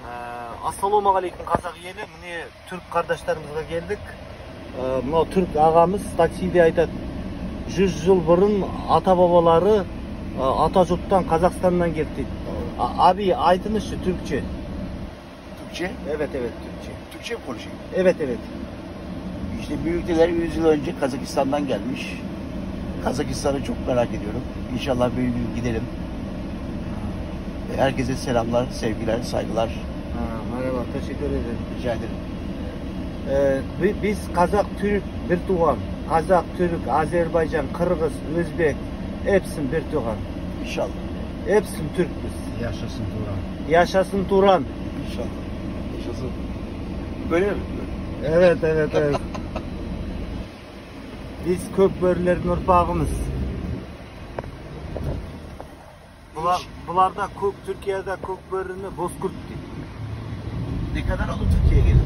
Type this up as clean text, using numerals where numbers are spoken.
Assalamualaikum қазақ елі. Міне түрк қардаштарымызға келдік. Мынау түрк ағамыз таксиде айтады. 100 жыл бұрын ата-бабалары ата жұрттан Қазақстаннан келді дейді. Abi айтыңызшы Türkçe. Türkçe? Evet Türkçe. Türkçe mi konuşayım? Evet. İşte büyükler 100 yıl önce Kazakistan'dan gelmiş. Kazakistan'ı çok merak ediyorum. İnşallah bir gün gidelim. Herkese selamlar, sevgiler, saygılar. Merhaba, teşekkür ederim. Rica ederim. Biz Kazak, Türk bir tuğan. Kazak, Türk, Azerbaycan, Kırgız, Özbek hepsin bir tuğan. İnşallah. Hepsin Türk biz. Yaşasın Turan. Yaşasın Turan. İnşallah. Yaşasın. Böyle mi? Evet. Biz Kökbörülerin ırpağımız. Bularda Türkiye'de Kökbörünü Bozkurt deydi. Ne kadar oldu Türkiye'ye gelin?